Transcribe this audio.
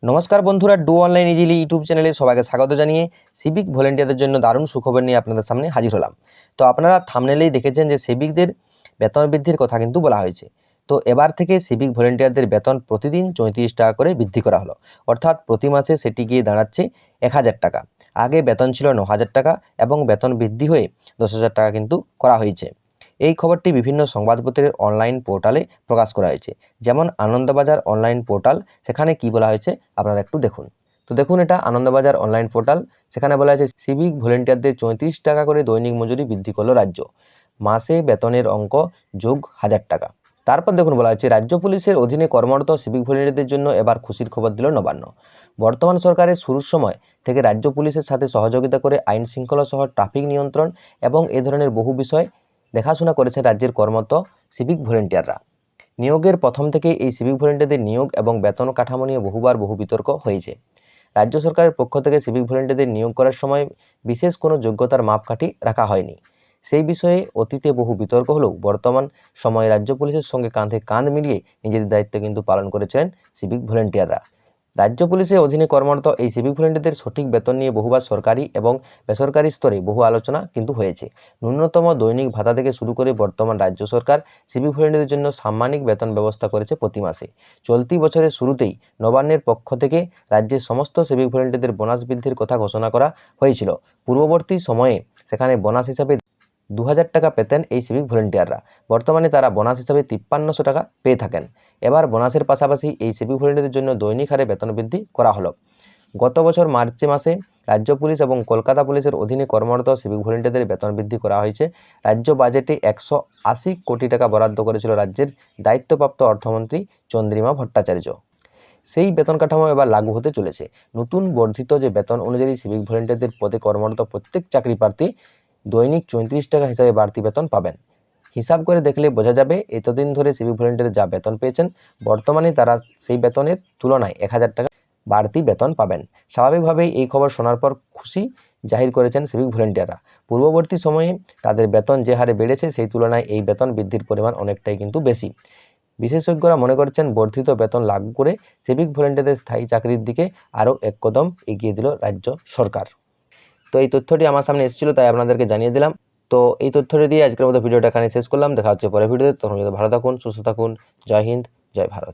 নমস্কার বন্ধুরা, do online easily YouTube চ্যানেলে সবাইকে স্বাগত জানিয়ে সিভিক ভলেন্টিয়ারদের জন্য দারুণ সুখবর নিয়ে আপনাদের সামনে হাজির হলাম। তো আপনারা থাম্বনেলেই দেখেছেন যে সিভিকদের বেতন বৃদ্ধির কথা কিন্তু বলা হয়েছে। তো এবার থেকে সিভিক ভলেন্টিয়ারদের বেতন প্রতিদিন ৩৪ টাকা করে বৃদ্ধি করা হলো, অর্থাৎ প্রতি মাসে সেটি গিয়ে দাঁড়াচ্ছে ১,০০০ টাকা। আগে বেতন ছিল ৯,০০০ টাকা এবং বেতন বৃদ্ধি হয়ে ১০,০০০ টাকা কিন্তু করা হয়েছে। এই খবরটি বিভিন্ন সংবাদপত্রের অনলাইন পোর্টালে প্রকাশ করা হয়েছে, যেমন আনন্দবাজার অনলাইন পোর্টাল। সেখানে কি বলা হয়েছে আপনারা একটু দেখুন। তো দেখুন, এটা আনন্দবাজার অনলাইন পোর্টাল। সেখানে বলা হয়েছে সিভিক ভলেন্টিয়ারদের ৩৪ টাকা করে দৈনিক মজুরি বৃদ্ধি করল রাজ্য, মাসে বেতনের অঙ্ক যোগ ১,০০০ টাকা। তারপর দেখুন বলা হয়েছে রাজ্য পুলিশের অধীনে কর্মরত সিভিক ভলেন্টিয়ারদের জন্য এবার খুশির খবর দিল নবান্ন। বর্তমান সরকারের শুরুর সময় থেকে রাজ্য পুলিশের সাথে সহযোগিতা করে আইন শৃঙ্খলা সহ ট্রাফিক নিয়ন্ত্রণ এবং এ ধরনের বহু বিষয় দেখাশোনা করেছে রাজ্যের কর্মরত সিভিক ভলেন্টিয়াররা। নিয়োগের প্রথম থেকে এই সিভিক ভলেন্টিয়ারদের নিয়োগ এবং বেতন কাঠামো নিয়ে বহুবার বহু বিতর্ক হয়েছে। রাজ্য সরকারের পক্ষ থেকে সিভিক ভলেন্টিয়ারদের নিয়োগ করার সময় বিশেষ কোনো যোগ্যতার মাপকাঠি রাখা হয়নি। সেই বিষয়ে অতীতে বহু বিতর্ক হলেও বর্তমান সময়ে রাজ্য পুলিশের সঙ্গে কাঁধে কাঁধ মিলিয়ে নিজেদের দায়িত্ব কিন্তু পালন করেছিলেন সিভিক ভলেন্টিয়াররা। রাজ্য পুলিশের অধীনে কর্মরত এই সিভিক ভলেন্টিয়ারদের সঠিক বেতন নিয়ে বহুবার সরকারি এবং বেসরকারি স্তরে বহু আলোচনা কিন্তু হয়েছে। ন্যূনতম দৈনিক ভাতা থেকে শুরু করে বর্তমান রাজ্য সরকার সিভিক ভলেন্টিয়ারদের জন্য সাম্মানিক বেতন ব্যবস্থা করেছে প্রতি মাসে। চলতি বছরের শুরুতেই নবান্নের পক্ষ থেকে রাজ্যের সমস্ত সিভিক ভলেন্টিয়ারদের বোনাস বৃদ্ধির কথা ঘোষণা করা হয়েছিল। পূর্ববর্তী সময়ে সেখানে বোনাস হিসাবে ২,০০০ টাকা পেতেন এই সিভিক ভলেন্টিয়াররা। বর্তমানে তারা বোনাস হিসাবে ৫৩০০ টাকা পেয়ে থাকেন। এবার বোনাসের পাশাপাশি এই সিভিক ভলেন্টিয়ারদের জন্য দৈনিক হারে বেতন বৃদ্ধি করা হলো। গত বছর মার্চ মাসে রাজ্য পুলিশ এবং কলকাতা পুলিশের অধীনে কর্মরত সিভিক ভলেন্টিয়ারদের বেতন বৃদ্ধি করা হয়েছে। রাজ্য বাজেটে ১৮০ কোটি টাকা বরাদ্দ করেছিল রাজ্যের দায়িত্বপ্রাপ্ত অর্থমন্ত্রী চন্দ্রিমা ভট্টাচার্য। সেই বেতন কাঠামো এবার লাগু হতে চলেছে। নতুন বর্ধিত যে বেতন অনুযায়ী সিভিক ভলেন্টিয়ারদের পদে কর্মরত প্রত্যেক চাকরি প্রার্থী দৈনিক ৩৪ টাকা হিসাবে বাড়তি বেতন পাবেন। হিসাব করে দেখলে বোঝা যাবে এতদিন ধরে সিভিক ভলেন্টিয়ার যা বেতন পেয়েছেন, বর্তমানে তারা সেই বেতনের তুলনায় ১,০০০ টাকা বাড়তি বেতন পাবেন। স্বাভাবিকভাবেই এই খবর শোনার পর খুশি জাহির করেছেন সিভিক ভলেন্টিয়াররা। পূর্ববর্তী সময়ে তাদের বেতন যে হারে বেড়েছে সেই তুলনায় এই বেতন বৃদ্ধির পরিমাণ অনেকটাই কিন্তু বেশি। বিশেষজ্ঞরা মনে করছেন বর্ধিত বেতন লাগু করে সিভিক ভলেন্টিয়ারদের স্থায়ী চাকরির দিকে আরও এক কদম এগিয়ে দিল রাজ্য সরকার। তো এই তথ্যটি আমার সামনে এসেছিল, তাই আপনাদেরকে জানিয়ে দিলাম। তো এই তথ্যটি দিয়ে আজকের মতো ভিডিওটা এখানে শেষ করলাম। দেখা হচ্ছে পরের ভিডিওতে। তখন ভালো থাকুন, সুস্থ থাকুন। জয় হিন্দ, জয় ভারত।